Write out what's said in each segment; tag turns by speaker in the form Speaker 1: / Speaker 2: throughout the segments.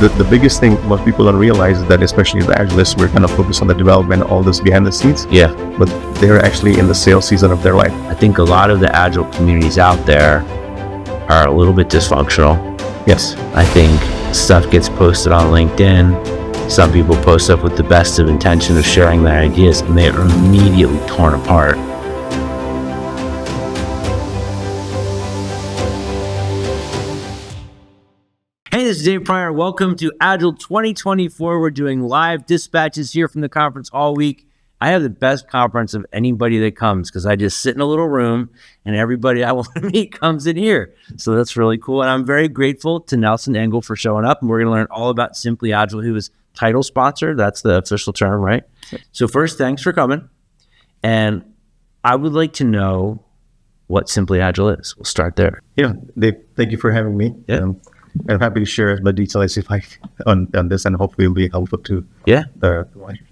Speaker 1: The biggest thing most people don't realize is that, especially as Agilists, we're kind of focused on the development, all this behind the scenes.
Speaker 2: Yeah.
Speaker 1: But they're actually in the sales season of their life.
Speaker 2: I think a lot of the Agile communities out there are a little bit dysfunctional.
Speaker 1: Yes.
Speaker 2: I think stuff gets posted on LinkedIn. Some people post up with the best of intention of sharing their ideas, and they are immediately torn apart. Hey, this is Dave Pryor. Welcome to Agile 2024. We're doing live dispatches here from the conference all week. I have the best conference of anybody that comes because I just sit in a little room and everybody I want to meet comes in here. So that's really cool. And I'm very grateful to Nelson Ingle for showing up. And we're going to learn all about Simply Agile, who is title sponsor. That's the official term, right? So first, thanks for coming. And I would like to know what Simply Agile is. We'll start there.
Speaker 1: Yeah, Dave, thank you for having me.
Speaker 2: Yeah.
Speaker 1: I'm happy to share as much detail as if I on this, and hopefully it'll be helpful to the watchers.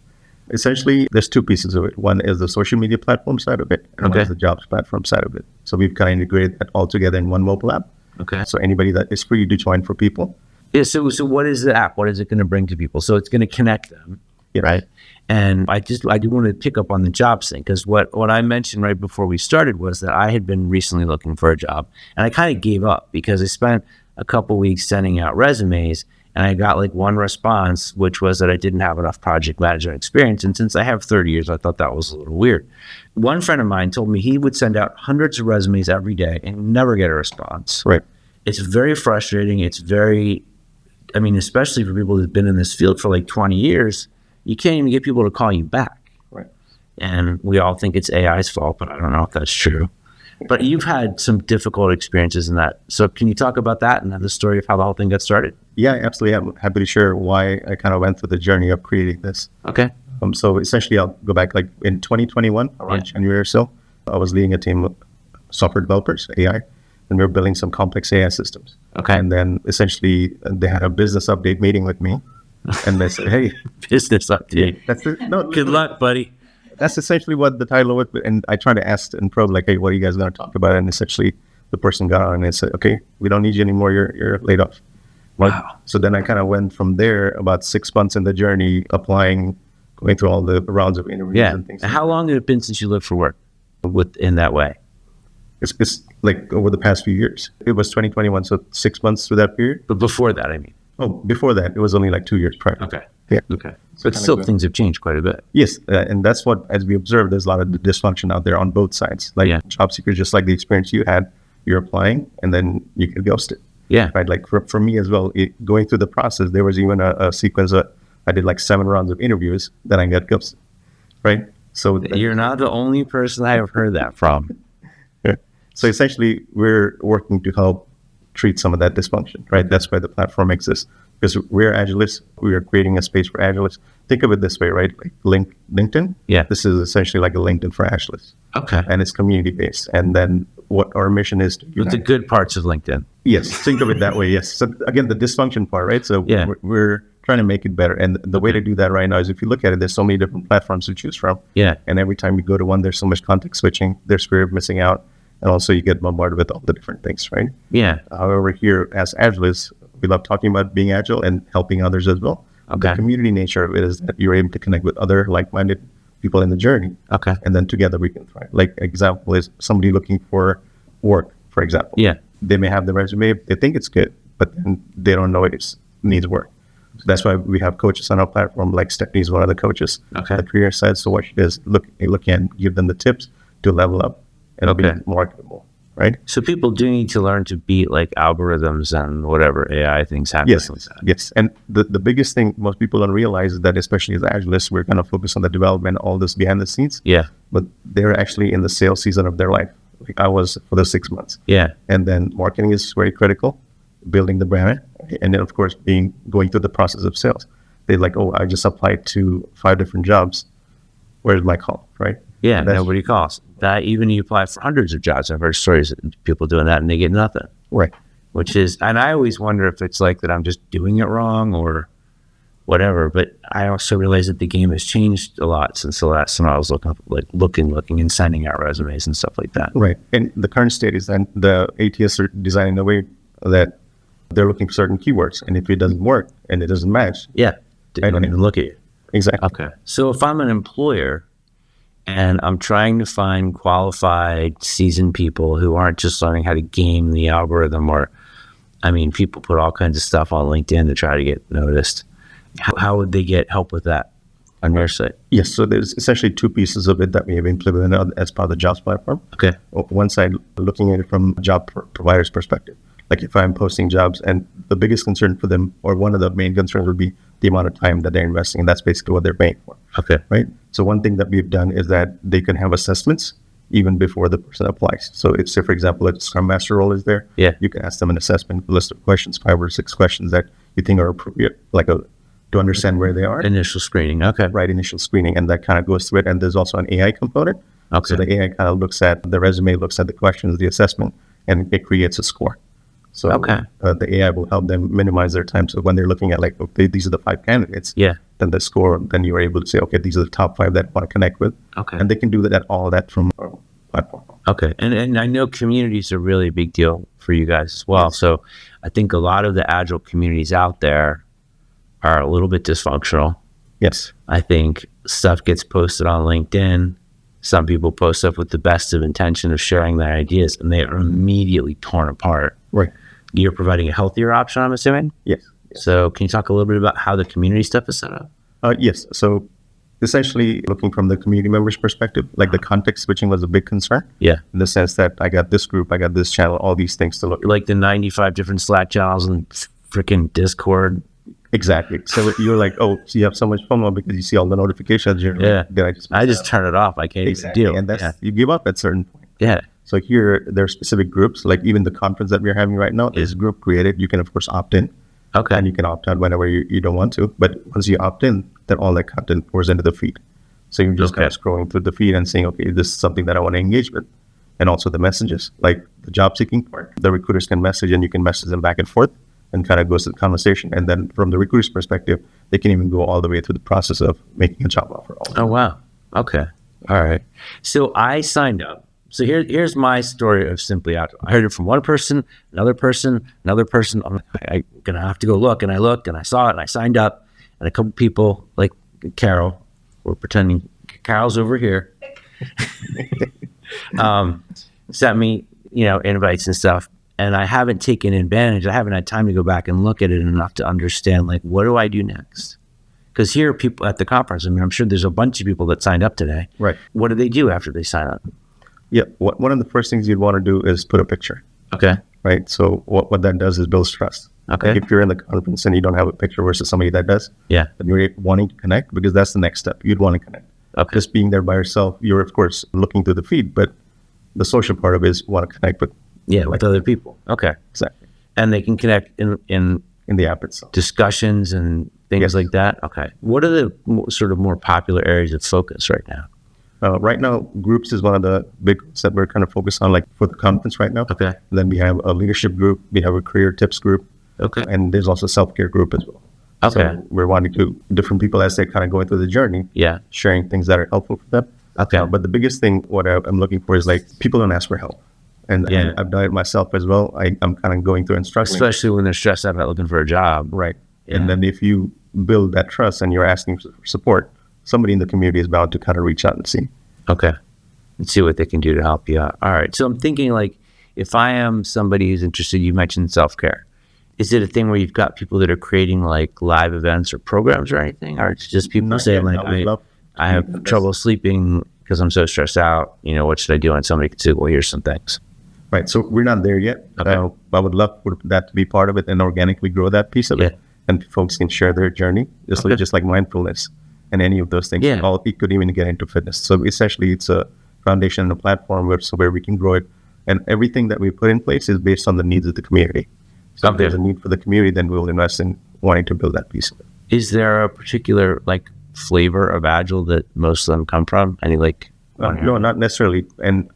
Speaker 1: Essentially, there's two pieces of it. One is the social media platform side of it, and one is the jobs platform side of it. So we've kind of integrated that all together in one mobile app. Okay. So anybody that is free to join for people.
Speaker 2: Yeah. So what is the app? What is it going to bring to people? So it's going to connect them, right? And I do want to pick up on the jobs thing, because what I mentioned right before we started was that I had been recently looking for a job, and I kind of gave up because I spent a couple weeks sending out resumes, and I got like one response, which was that I didn't have enough project management experience. And since I have 30 years, I thought that was a little weird. One friend of mine told me he would send out hundreds of resumes every day and never get a response.
Speaker 1: Right.
Speaker 2: It's very frustrating. It's very, especially for people who've been in this field for like 20 years, you can't even get people to call you back.
Speaker 1: Right.
Speaker 2: And we all think it's AI's fault, but I don't know if that's true. But you've had some difficult experiences in that. So can you talk about that and the story of how the whole thing got started?
Speaker 1: Yeah, absolutely. I'm happy to share why I kind of went through the journey of creating this.
Speaker 2: Okay.
Speaker 1: So essentially, I'll go back like in 2021, around January or so, I was leading a team of software developers, AI, and we were building some complex AI systems.
Speaker 2: Okay.
Speaker 1: And then essentially, they had a business update meeting with me, and they said, "Hey,
Speaker 2: business update.
Speaker 1: That's it. No,
Speaker 2: good luck, buddy."
Speaker 1: That's essentially what the title was. And I tried to ask and probe, like, hey, what are you guys going to talk about? And essentially, the person got on and said, okay, we don't need you anymore. You're laid off.
Speaker 2: Wow.
Speaker 1: So then I kind of went from there, about 6 months in the journey, applying, going through all the rounds of interviews and things.
Speaker 2: How long had it been since you looked for work in that way?
Speaker 1: It's like over the past few years. It was 2021, so 6 months through that period.
Speaker 2: But before that, I mean.
Speaker 1: Oh, before that, it was only like 2 years prior.
Speaker 2: Okay.
Speaker 1: Yeah.
Speaker 2: Okay. But still, things have changed quite a bit.
Speaker 1: Yes. And that's what, as we observed, there's a lot of dysfunction out there on both sides. Like job seekers, just like the experience you had, you're applying and then you get ghosted.
Speaker 2: Yeah.
Speaker 1: Right. Like for me as well, going through the process, there was even a sequence of, I did like 7 rounds of interviews, then I got ghosted. Right. So
Speaker 2: you're not the only person I have heard that from.
Speaker 1: Yeah. So essentially, we're working to help treat some of that dysfunction. Right. That's why the platform exists. Because we're Agilists, we are creating a space for Agilists. Think of it this way, right? Like LinkedIn. Yeah. This is essentially like a LinkedIn for Agilists.
Speaker 2: Okay.
Speaker 1: And it's community based. And then what our mission is to
Speaker 2: unite. The good parts of LinkedIn.
Speaker 1: Yes. Think of it that way. Yes. So again, the dysfunction part, right? So we're trying to make it better. And the way to do that right now is if you look at it, there's so many different platforms to choose from. Yeah. And every time you go to one, there's so much context switching. There's fear of missing out. And also you get bombarded with all the different things, right? Yeah. However, here as Agilists, we love talking about being agile and helping others as well. Okay. The community nature of it is that you're able to connect with other like-minded people in the journey. Okay. And then together we can thrive. Like example is somebody looking for work, for example. Yeah. They may have the resume, they think it's good, but then they don't know it needs work. So that's why we have coaches on our platform, like Stephanie's one of the coaches. Okay. The career side. So what she does, look and give them the tips to level up and be marketable. Right. So people do need to learn to beat like algorithms and whatever AI things happen. Yes. Yes. And the biggest thing most people don't realize is that, especially as Agilists, we're kind of focused on the development, all this behind the scenes. Yeah. But they're actually in the sales season of their life. Like I was for the 6 months. Yeah. And then marketing is very critical, building the brand. And then, of course, going through the process of sales. They're like, oh, I just applied to 5 different jobs. Where's my call? Right.
Speaker 2: Yeah, nobody calls. That even you apply for hundreds of jobs. I've heard stories of people doing that and they get nothing. Right. Which is, and I always wonder if it's like that I'm just doing it wrong or whatever. But I also realize that the game has changed a lot since the last time I was looking and sending out resumes and stuff like that.
Speaker 1: Right. And the current state is that the ATS are designed in a way that they're looking for certain keywords. And if it doesn't work and it doesn't match,
Speaker 2: they don't even look at you.
Speaker 1: Exactly.
Speaker 2: Okay. So if I'm an employer and I'm trying to find qualified, seasoned people who aren't just learning how to game the algorithm, or, I mean, people put all kinds of stuff on LinkedIn to try to get noticed. How would they get help with that on your site?
Speaker 1: Yes. So there's essentially two pieces of it that we have implemented as part of the jobs platform.
Speaker 2: Okay.
Speaker 1: One side, looking at it from a job provider's perspective. Like if I'm posting jobs, and the biggest concern for them, or one of the main concerns, would be the amount of time that they're investing, and that's basically what they're paying for.
Speaker 2: Okay.
Speaker 1: Right? So one thing that we've done is that they can have assessments even before the person applies. So if, say, for example, a Scrum Master role is there, you can ask them an assessment list of questions, 5 or 6 questions that you think are appropriate, to understand where they are.
Speaker 2: Initial screening. Okay.
Speaker 1: Right, initial screening, and that kind of goes through it. And there's also an AI component.
Speaker 2: Okay.
Speaker 1: So the AI kind of looks at the resume, looks at the questions, the assessment, and it creates a score. So the AI will help them minimize their time. So when they're looking at okay, these are the 5 candidates, then the score, then you're able to say, okay, these are the top 5 that I want to connect with.
Speaker 2: Okay.
Speaker 1: And they can do all that from our platform.
Speaker 2: Okay. And I know communities are really a big deal for you guys as well. Yes. So I think a lot of the Agile communities out there are a little bit dysfunctional.
Speaker 1: Yes.
Speaker 2: I think stuff gets posted on LinkedIn. Some people post stuff with the best of intention of sharing their ideas, and they are immediately torn apart.
Speaker 1: Right.
Speaker 2: You're providing a healthier option, I'm assuming?
Speaker 1: Yes.
Speaker 2: So can you talk a little bit about how the community stuff is set up?
Speaker 1: Yes. So essentially, looking from the community members' perspective, the context switching was a big concern.
Speaker 2: Yeah.
Speaker 1: In the sense that I got this group, I got this channel, all these things to look at.
Speaker 2: Like the 95 different Slack channels and freaking Discord.
Speaker 1: Exactly. So you're like, oh, so you have so much FOMO because you see all the notifications.
Speaker 2: I just turn it off. I can't even deal.
Speaker 1: And you give up at a certain point.
Speaker 2: Yeah.
Speaker 1: So here, there are specific groups, like even the conference that we're having right now is group created. You can, of course, opt in.
Speaker 2: Okay.
Speaker 1: And you can opt out whenever you don't want to. But once you opt in, then all that content pours into the feed. So you're just kind of scrolling through the feed and saying, okay, this is something that I want to engage with. And also the messages, like the job seeking part. The recruiters can message and you can message them back and forth and kind of goes to the conversation. And then from the recruiter's perspective, they can even go all the way through the process of making a job offer.
Speaker 2: Oh, wow. Okay. All right. So I signed up. So here's my story of Simply Agile. I heard it from one person, another person. I'm going to have to go look. And I looked and I saw it and I signed up. And a couple people like Carol, we're pretending Carol's over here, sent me, invites and stuff. And I haven't taken advantage. I haven't had time to go back and look at it enough to understand, what do I do next? Because here are people at the conference. I mean, I'm sure there's a bunch of people that signed up today.
Speaker 1: Right.
Speaker 2: What do they do after they sign up?
Speaker 1: Yeah. One of the first things you'd want to do is put a picture.
Speaker 2: Okay.
Speaker 1: Right. So what that does is builds trust.
Speaker 2: Okay.
Speaker 1: If you're in the conference and you don't have a picture versus somebody that does, then you're wanting to connect because that's the next step. You'd want to connect.
Speaker 2: Okay.
Speaker 1: Just being there by yourself, you're, of course, looking through the feed, but the social part of it is want to connect with.
Speaker 2: With other people. Okay.
Speaker 1: Exactly.
Speaker 2: And they can connect in
Speaker 1: the app itself.
Speaker 2: Discussions and things like that. Okay. What are the sort of more popular areas of focus right now?
Speaker 1: Right now, groups is one of the big groups that we're kind of focused on, for the conference right now.
Speaker 2: Okay.
Speaker 1: And then we have a leadership group. We have a career tips group.
Speaker 2: Okay.
Speaker 1: And there's also a self-care group as well.
Speaker 2: Okay.
Speaker 1: So we're wanting to different people as they're kind of going through the journey.
Speaker 2: Yeah.
Speaker 1: Sharing things that are helpful for them.
Speaker 2: Okay.
Speaker 1: But the biggest thing, what I'm looking for is people don't ask for help. And I've done it myself as well. I'm kind of going through and struggling.
Speaker 2: Especially when they're stressed out about looking for a job.
Speaker 1: Right.
Speaker 2: Yeah.
Speaker 1: And then if you build that trust and you're asking for support, somebody in the community is bound to kind of reach out and see.
Speaker 2: Okay. And see what they can do to help you out. All right. So I'm thinking if I am somebody who's interested, you mentioned self-care. Is it a thing where you've got people that are creating live events or programs or anything? Or it's just people saying I have trouble sleeping because I'm so stressed out. What should I do? And somebody could say, well, here's some things.
Speaker 1: Right. So we're not there yet.
Speaker 2: Okay.
Speaker 1: I would love for that to be part of it and organically grow that piece of it. And folks can share their journey, just like mindfulness and any of those things.
Speaker 2: Yeah.
Speaker 1: It could even get into fitness. So essentially, it's a foundation and a platform where we can grow it. And everything that we put in place is based on the needs of the community. So if there's a need for the community, then we'll invest in wanting to build that piece of it.
Speaker 2: Is there a particular flavor of Agile that most of them come from? Any
Speaker 1: no, not necessarily. And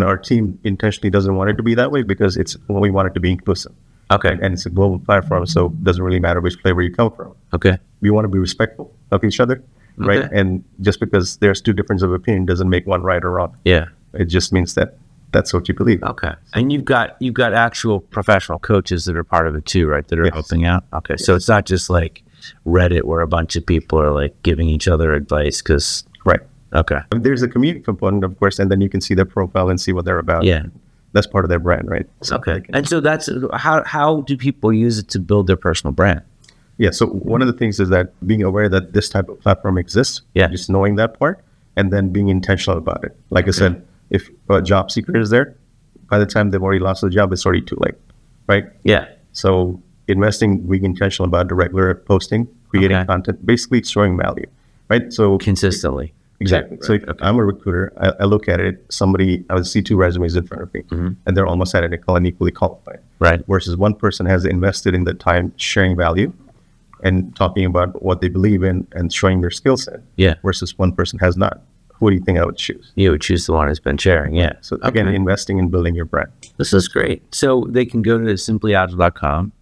Speaker 1: our team intentionally doesn't want it to be that way because we want it to be inclusive.
Speaker 2: Okay.
Speaker 1: And it's a global platform, so it doesn't really matter which flavor you come from.
Speaker 2: Okay.
Speaker 1: We want to be respectful of each other, right? And just because there's two differences of opinion doesn't make one right or wrong.
Speaker 2: Yeah.
Speaker 1: It just means that that's what you believe.
Speaker 2: Okay. And you've got actual professional coaches that are part of it too, right? That are helping out. Okay. So it's not just like Reddit where a bunch of people are like giving each other advice because.
Speaker 1: Right.
Speaker 2: Okay.
Speaker 1: There's a community component, of course, and then you can see their profile and see what they're about.
Speaker 2: Yeah.
Speaker 1: That's part of their brand, right?
Speaker 2: So okay. And so that's how do people use it to build their personal brand?
Speaker 1: Yeah. So one of the things is that being aware that this type of platform exists, just knowing that part, and then being intentional about it. Like I said, if a job seeker is there, by the time they've already lost the job, it's already too late, right?
Speaker 2: Yeah.
Speaker 1: So investing, being intentional about the regular posting, creating content, basically showing value, right? So
Speaker 2: consistently.
Speaker 1: Exactly. So if I'm a recruiter, I look at it, I would see 2 resumes in front of me, and they're almost identical and equally qualified.
Speaker 2: Right.
Speaker 1: Versus one person has invested in the time sharing value and talking about what they believe in and showing their skill set.
Speaker 2: Yeah.
Speaker 1: Versus one person has not. Who do you think I would choose?
Speaker 2: You would choose the one who's been sharing, yeah.
Speaker 1: So again, investing in building your brand.
Speaker 2: This is great. So they can go to simplyagile.com.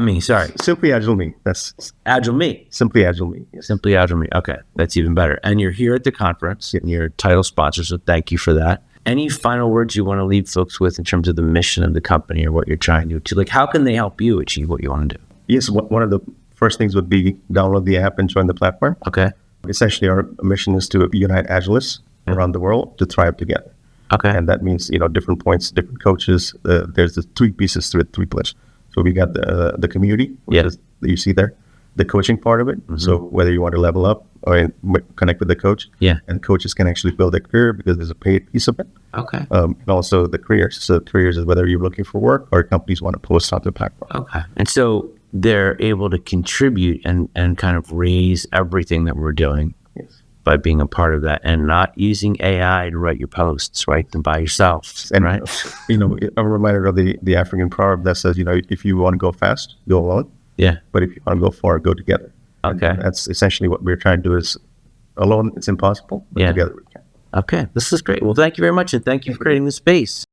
Speaker 1: .me.
Speaker 2: Sorry.
Speaker 1: Simply Agile Me. That's
Speaker 2: Agile Me.
Speaker 1: Simply Agile Me. Yes.
Speaker 2: Simply Agile Me. Okay, that's even better. And you're here at the conference, and you're title sponsor, so thank you for that. Any final words you want to leave folks with in terms of the mission of the company or what you're trying to do? Like, how can they help you achieve what you want to do?
Speaker 1: Yes, one of the first things would be download the app and join the platform.
Speaker 2: Okay.
Speaker 1: Essentially, our mission is to unite Agilists around the world to thrive together.
Speaker 2: Okay.
Speaker 1: And that means, different points, different coaches. There's the 3 pieces to it, 3 pillars. So we got the community, which is, that you see there, the coaching part of it. So whether you want to level up or connect with the coach, and coaches can actually build a career because there's a paid piece of it.
Speaker 2: Okay.
Speaker 1: And also the careers. So careers is whether you're looking for work or companies want to post on the platform.
Speaker 2: Okay. And so they're able to contribute and kind of raise everything that we're doing by being a part of that and not using AI to write your posts, right? Them by yourself,
Speaker 1: and,
Speaker 2: right?
Speaker 1: I'm reminded of the African proverb that says, if you want to go fast, go alone.
Speaker 2: Yeah.
Speaker 1: But if you want to go far, go together.
Speaker 2: Okay.
Speaker 1: And that's essentially what we're trying to do is alone, it's impossible, but together we can.
Speaker 2: Okay. This is great. Well, thank you very much. And thank you for creating this space.